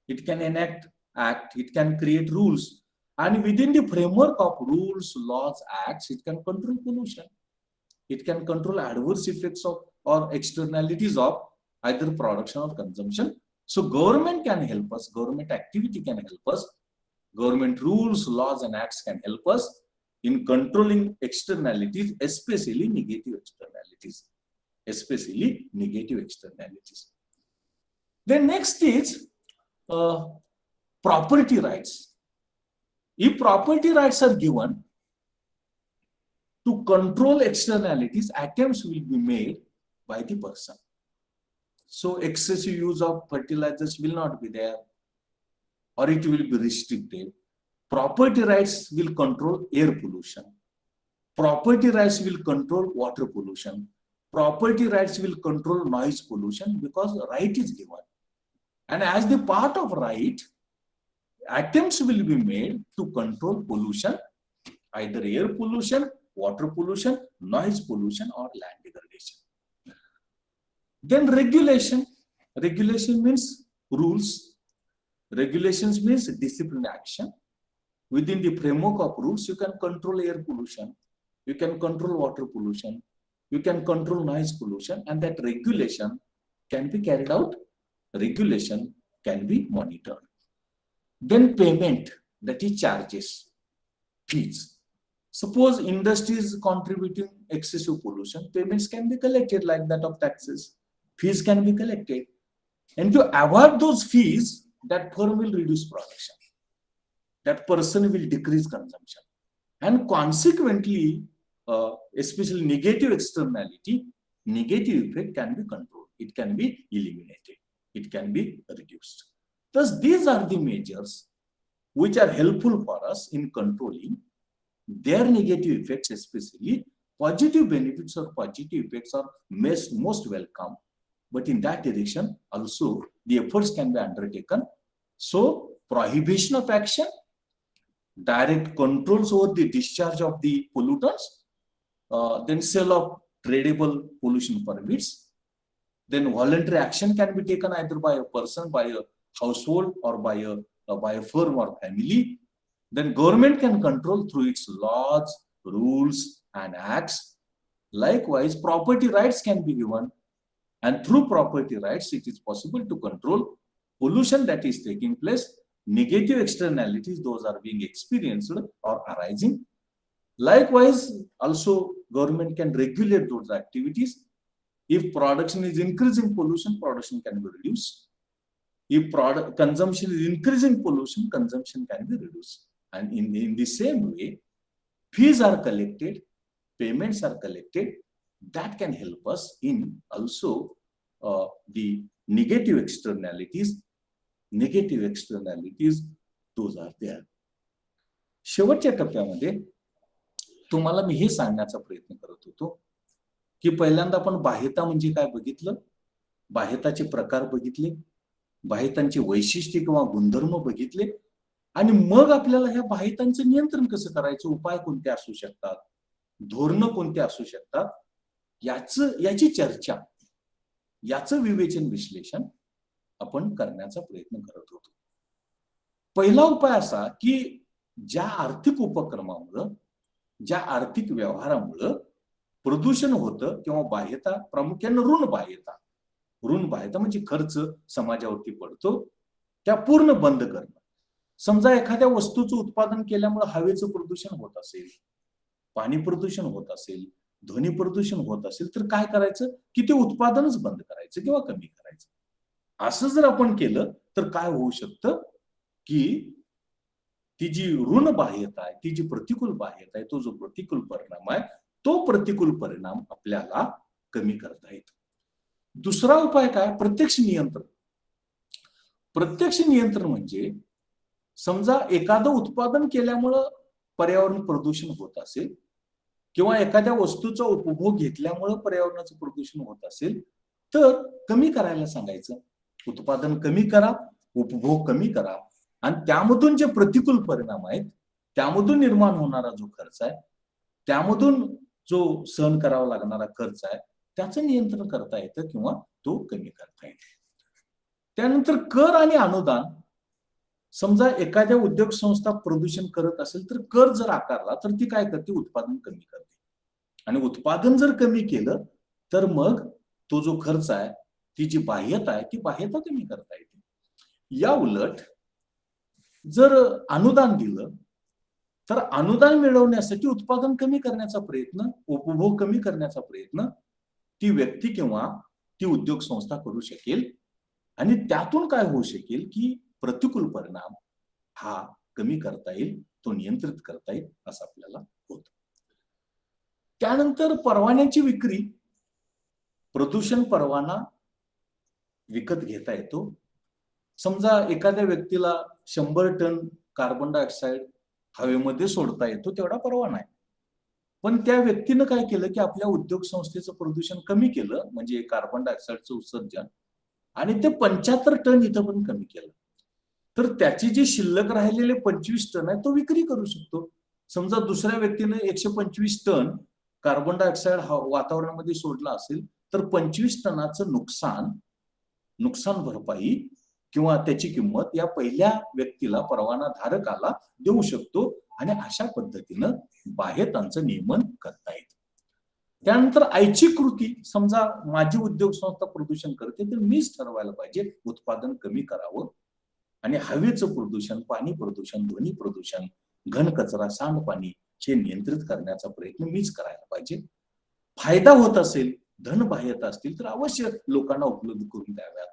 it can enact act, it can create rules. And within the framework of rules, laws, acts, it can control pollution. It can control adverse effects of or externalities of either production or consumption. So government can help us, government activity can help us, government rules, laws, and acts can help us in controlling externalities, especially negative externalities. Especially negative externalities. Then next is property rights. If property rights are given to control externalities, attempts will be made by the person. So excessive use of fertilizers will not be there, or it will be restricted. Property rights will control air pollution. Property rights will control water pollution. Property rights will control noise pollution because right is given. And as the part of right, attempts will be made to control pollution, either air pollution, water pollution, noise pollution, or land degradation. Then regulation. Regulation means rules. Regulations means discipline action. Within the framework of rules, you can control air pollution, you can control water pollution, you can control noise pollution, and that regulation can be carried out, regulation can be monitored. Then payment, that is charges, fees. Suppose industry is contributing excessive pollution, payments can be collected like that of taxes, fees can be collected. And to avoid those fees, that firm will reduce production, that person will decrease consumption, and consequently, especially negative externality, negative effect can be controlled, it can be eliminated, it can be reduced. Thus, these are the measures which are helpful for us in controlling their negative effects, especially positive benefits or positive effects are most welcome. But in that direction, also the efforts can be undertaken. So, prohibition of action, direct controls over the discharge of the pollutants, then sale of tradable pollution permits, then voluntary action can be taken either by a person, by a household, or by a firm or family. Then government can control through its laws, rules, and acts. Likewise, property rights can be given, and through property rights, it is possible to control pollution that is taking place, negative externalities, those are being experienced or arising. Likewise, also government can regulate those activities. If production is increasing pollution, production can be reduced. If product consumption is increasing pollution, consumption can be reduced. And in the same way, fees are collected, payments are collected, that can help us in also the negative externalities, those are there. शेवटच्या टप्प्यामध्ये तुम्हाला मी हे सांगण्याचा प्रयत्न करत होतो की पहिल्यांदा आपण बाह्यता म्हणजे काय बघितलं, बाह्यताचे प्रकार बघितले, बाह्यतांची वैशिष्ट्ये किंवा गुणधर्म बघितले, आणि मग आपल्याला ह्या बाह्यतांचं नियंत्रण कसं करायचं, उपाय कोणते असू शकतात, धोरणं कोणते असू शकतात, याची चर्चा, याचं विवेचन विश्लेषण आपण करण्याचा प्रयत्न करत होतो. पहिला उपाय असा की ज्या आर्थिक उपक्रमामुळे, ज्या आर्थिक व्यवहारामुळे प्रदूषण होतं किंवा बाह्यता, प्रामुख्याने ऋण बाह्यता म्हणजे खर्च समाजावरती पडतो, त्या पूर्ण बंद करणं. समजा एखाद्या वस्तूचं उत्पादन केल्यामुळे हवेचं प्रदूषण होत असेल, पाणी प्रदूषण होत असेल, ध्वनी प्रदूषण होत असेल, तर काय करायचं की ते उत्पादनच बंद करायचं किंवा कमी करायचं. असं जर आपण केलं तर काय होऊ शकतं की ती जी ऋण बाह्यता आहे, ती जी प्रतिकूल बाह्यता आहे, तो जो प्रतिकूल परिणाम आहे, तो प्रतिकूल परिणाम आपल्याला कमी करता येतो. दुसरा उपाय काय? प्रत्यक्ष नियंत्रण. प्रत्यक्ष नियंत्रण म्हणजे समजा एखादं उत्पादन केल्यामुळं पर्यावरण प्रदूषण होत असेल किंवा एखाद्या वस्तूचा उपभोग घेतल्यामुळं पर्यावरणाचं प्रदूषण होत असेल, तर कमी करायला सांगायचं. उत्पादन कमी करा, उपभोग कमी करा आणि त्यामधून जे प्रतिकूल परिणाम आहेत, त्यामधून निर्माण होणारा जो खर्च आहे, त्यामधून जो सहन करावा लागणारा खर्च आहे, त्याचं नियंत्रण करता येतं किंवा तो कमी करता येतो. त्यानंतर कर आणि अनुदान. समजा एखाद्या उद्योग संस्था प्रदूषण करत असेल तर कर जर आकारला तर ती काय करते? उत्पादन कमी करते. आणि उत्पादन जर कमी केलं तर मग तो जो खर्च आहे, ती जी बाह्यता आहे, ती बाह्यता कमी करता येते. या उलट जर अनुदान दिलं तर अनुदान मिळवण्यासाठी उत्पादन कमी करण्याचा प्रयत्न, उपभोग कमी करण्याचा प्रयत्न ती व्यक्ती किंवा ती उद्योग संस्था करू शकेल आणि त्यातून काय होऊ शकेल की प्रतिकूल परिणाम हा कमी करता येईल, तो नियंत्रित करता येईल असं आपल्याला होतं. त्यानंतर परवान्याची विक्री. प्रदूषण परवाना विकत घेता येतो. समजा एखाद्या व्यक्तीला 100 टन कार्बन डायऑक्साईड हवेमध्ये सोडता येतो तेवढा परवाना आहे. पण त्या व्यक्तीनं काय केलं की आपल्या उद्योग संस्थेचं प्रदूषण कमी केलं, म्हणजे कार्बन डायऑक्साईडचं उत्सर्जन, आणि ते 75 टन इथं पण कमी केलं. तर त्याची जी शिल्लक राहिलेले 25 टन आहे तो विक्री करू शकतो. समजा दुसऱ्या व्यक्तीने 125 टन कार्बन डायऑक्साईड वातावरणामध्ये सोडला असेल तर 25 टनाचं नुकसान भरपाई किंवा त्याची किंमत या पहिल्या व्यक्तीला, परवाना धारकाला देऊ शकतो आणि अशा पद्धतीनं बाह्यतांचं नियमन करता येतं. त्यानंतर ऐच्छिक कृती. समजा माझी उद्योग संस्था प्रदूषण करते तर मीच ठरवायला पाहिजे उत्पादन कमी करावं आणि हवेचं प्रदूषण, पाणी प्रदूषण, ध्वनी प्रदूषण, घन कचरा, सांडपाणी हे नियंत्रित करण्याचा प्रयत्न मीच करायला पाहिजे. फायदा होत असेल, धन बाह्यता असतील तर अवश्य लोकांना उपलब्ध करून द्याव्यात.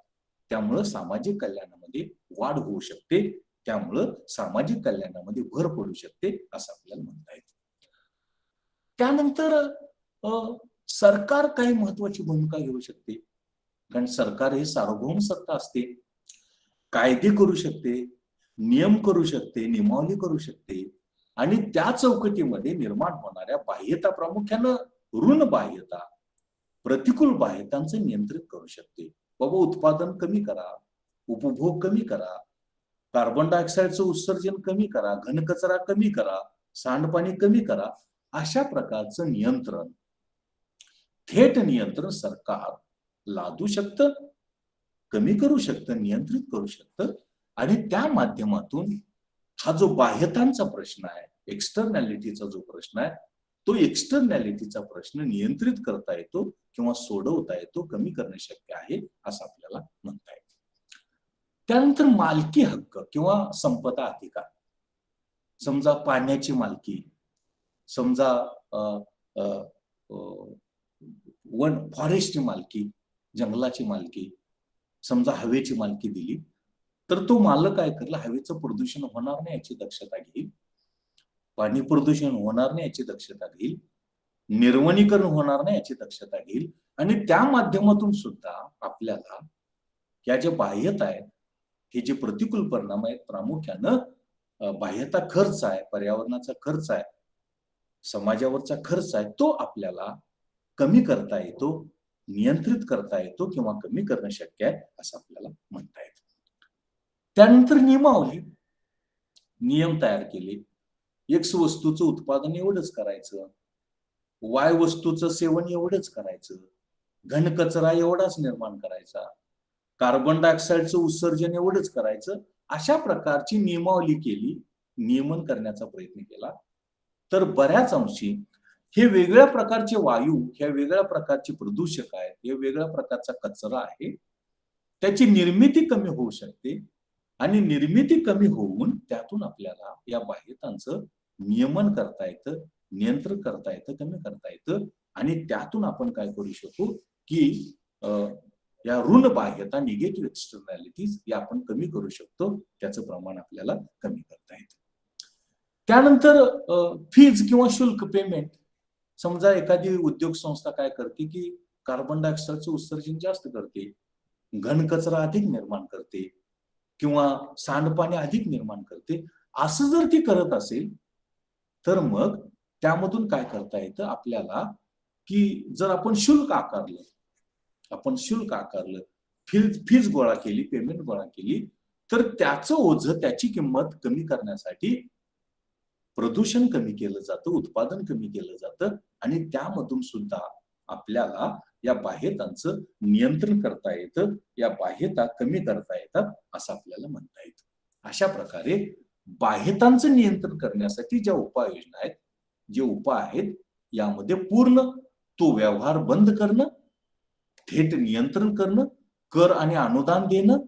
त्यामुळं सामाजिक कल्याणामध्ये वाढ होऊ शकते, त्यामुळं सामाजिक कल्याणामध्ये भर पडू शकते असं आपल्याला म्हणता येतं. त्यानंतर सरकार काही महत्वाची भूमिका घेऊ शकते, कारण सरकार हे सार्वभौम सत्ता असते. कायदे करू शकते, नियम करू शकते, नियमावली करू शकते आणि त्या चौकटीमध्ये निर्माण होणाऱ्या बाह्यता, प्रामुख्यानं ऋण बाह्यता, प्रतिकूल बाह्यतांचं नियंत्रित करू शकते. बाबा उत्पादन कमी करा, उपभोग कमी करा, कार्बन डायऑक्साईडचं उत्सर्जन कमी करा, घनकचरा कमी करा, सांडपाणी कमी करा. अशा प्रकारचं नियंत्रण, थेट नियंत्रण सरकार लादू शकतं, कमी करू शकतं, नियंत्रित करू शकतं आणि त्या माध्यमातून हा जो बाह्यतांचा प्रश्न आहे, एक्सटर्नॅलिटीचा जो प्रश्न आहे, तो एक्सटर्नॅलिटीचा प्रश्न नियंत्रित करता येतो किंवा सोडवता येतो, कमी करणे शक्य आहे असं आपल्याला म्हणता येतं. त्यानंतर मालकी हक्क किंवा संपदा अधिकार. समजा पाण्याची मालकी, समजा वन फॉरेस्टची मालकी, जंगलाची मालकी, समजा हवेची मालकी दिली तर तो मालक काय करेल? हवेचं प्रदूषण होणार नाही याची दक्षता घेईल, पाणी प्रदूषण होणार नाही याची दक्षता घेईल, निर्वनीकरण होणार नाही याची दक्षता घेईल आणि त्या माध्यमातून सुद्धा आपल्याला या ज्या बाह्यता आहेत, हे जे प्रतिकूल परिणाम आहेत, प्रामुख्यानं बाह्यता खर्च आहे, पर्यावरणाचा खर्च आहे, समाजावरचा खर्च आहे, तो आपल्याला कमी करता येतो, नियंत्रित करता येतो किंवा कमी करणं शक्य आहे असं आपल्याला म्हणता येतं. त्यानंतर नियमावली. नियम तयार केले. एक्स वस्तूचं उत्पादन एवढंच करायचं, वाय वस्तूचं सेवन एवढंच करायचं, घनकचरा एवढाच निर्माण करायचा, कार्बन डायऑक्साईडचं उत्सर्जन एवढंच करायचं, अशा प्रकारची नियमावली केली, नियमन करण्याचा प्रयत्न केला. तर बऱ्याच अंशी हे वेगळ्या प्रकारचे वायू, हे वेगळ्या प्रकारचे प्रदूषक आहेत, हे वेगळ्या प्रकारचा कचरा आहे, त्याची निर्मिती कमी होऊ शकते आणि निर्मिती कमी होऊन त्यातून आपल्याला या बाह्यतांचं नियमन करता येतं, नियंत्रण करता येतं, कमी करता येतं आणि त्यातून आपण काय करू शकू की या ऋण बाह्यता, निगेटिव्ह एक्सटर्नॅलिटीज या आपण कमी करू शकतो, त्याचं प्रमाण आपल्याला कमी करता येतं. त्यानंतर फीज किंवा शुल्क पेमेंट. समजा एखादी उद्योग संस्था काय करते की कार्बन डायऑक्साईडचं उत्सर्जन जास्त करते, घनकचरा अधिक निर्माण करते किंवा सांडपाणी अधिक निर्माण करते, असं जर ती करत असेल तर मग त्यामधून काय करता येतं आपल्याला की जर आपण शुल्क आकारलं, फीज गोळा केली, पेमेंट गोळा केली, तर त्याचं ओझं, त्याची किंमत कमी करण्यासाठी प्रदूषण कमी केलं जातं, उत्पादन कमी केलं जातं आणि त्यामधून सुद्धा आपल्याला या बाह्यतांचं नियंत्रण करता येतं, या बाह्यता कमी करता येतात असं आपल्याला म्हणता येतं. अशा प्रकारे बाह्यतांचं नियंत्रण करण्यासाठी ज्या उपाययोजना आहेत, जे उपाय आहेत, यामध्ये पूर्ण तो व्यवहार बंद करणं, थेट नियंत्रण करणं, कर आणि अनुदान देणं,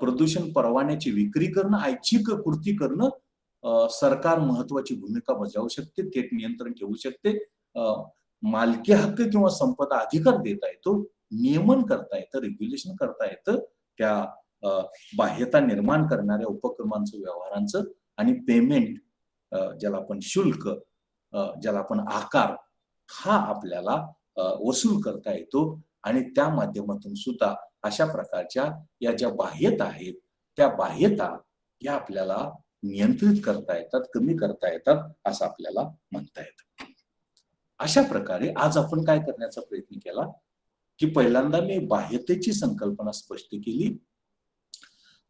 प्रदूषण परवान्याची विक्री करणं, ऐच्छिक कृती करणं, सरकार महत्वाची भूमिका बजावू शकते, थेट नियंत्रण ठेवू शकते, मालकी हक्क किंवा संपदा अधिकार देता येतो, नियमन करता येतं, रेग्युलेशन करता येतं त्या बाह्यता निर्माण करणाऱ्या उपक्रमांचं, व्यवहारांचं आणि पेमेंट, ज्याला आपण शुल्क, ज्याला आपण आकार, हा आपल्याला वसूल करता येतो आणि त्या माध्यमातून सुद्धा अशा प्रकारच्या या ज्या बाह्यता आहेत, त्या बाह्यता या आपल्याला नियंत्रित करता येतात, कमी करता येतात असं आपल्याला म्हणता येतं. अशा प्रकारे आज आपण काय करण्याचा प्रयत्न केला की पहिल्यांदा मी बाह्यतेची संकल्पना स्पष्ट केली,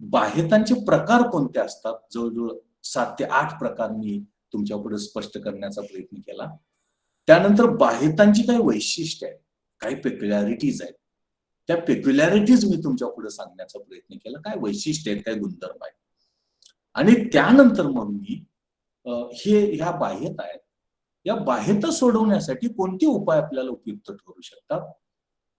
बाह्यतांचे प्रकार कोणते असतात, जवळजवळ 7 ते 8 प्रकार मी तुमच्या पुढे स्पष्ट करण्याचा प्रयत्न केला. त्यानंतर बाह्यतांची काही वैशिष्ट्य आहेत, काही पेक्युलॅरिटीज आहेत, त्या पेक्युलॅरिटीज मी तुमच्या पुढे सांगण्याचा प्रयत्न केला, काय वैशिष्ट्य आहेत, काय गुणधर्म आहेत. आणि त्यानंतर मग मी ह्या बाह्यता आहेत, या बाह्यता सोडवण्यासाठी कोणते उपाय आपल्याला उपयुक्त ठरू शकतात,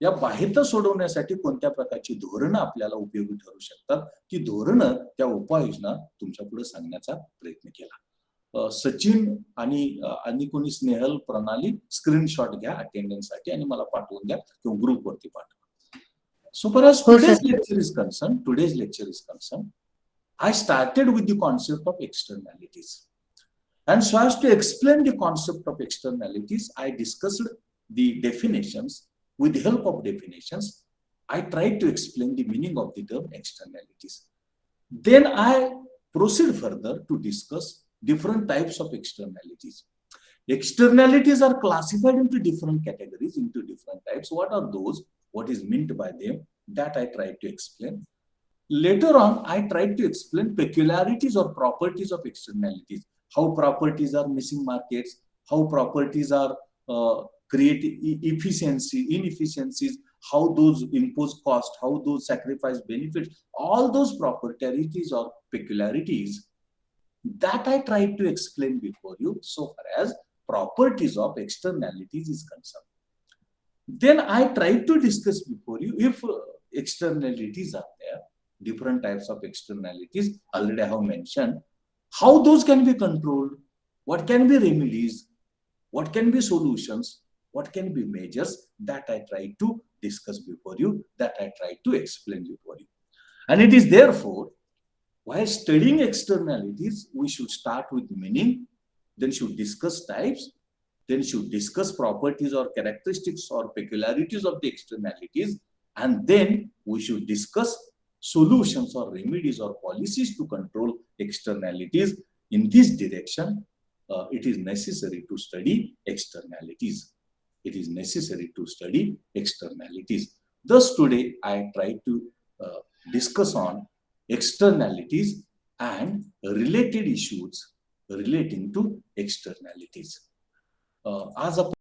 या बाह्यता सोडवण्यासाठी कोणत्या प्रकारची धोरणं आपल्याला उपयोगी ठरू शकतात, ती धोरणं, त्या उपाययोजना तुमच्या पुढे सांगण्याचा प्रयत्न केला. सचिन आणि कोणी स्नेहल, प्रणाली स्क्रीनशॉट घ्या अटेंडन्ससाठी आणि मला पाठवून द्या किंवा ग्रुपवरती पाठवा. So far as today's lecture is concerned, I started with the concept of externalities. And so as to explain the concept of externalities, I discussed the definitions. With the help of definitions, I tried to explain the meaning of the term externalities. Then I proceed further to discuss different types of externalities. Externalities are classified into different categories, into different types. What are those? What is meant by them? That I tried to explain. Later on, I tried to explain peculiarities or properties of externalities. How properties are missing markets, how properties are create inefficiencies, how those impose cost, how those sacrifice benefits, all those properties or peculiarities that I tried to explain before you so far as properties of externalities is concerned. Then I tried to discuss before you if externalities are there, different types of externalities, already I have mentioned, how those can be controlled, what can be remedies, what can be solutions, what can be measures, that I tried to discuss before you, that I tried to explain before you. And it is therefore, while studying externalities, we should start with meaning, then should discuss types, then should discuss properties or characteristics or peculiarities of the externalities, and then we should discuss solutions or remedies or policies to control externalities. In this direction, it is necessary to study externalities. It is necessary to study externalities. Thus, today I try to discuss on externalities and related issues relating to externalities. आज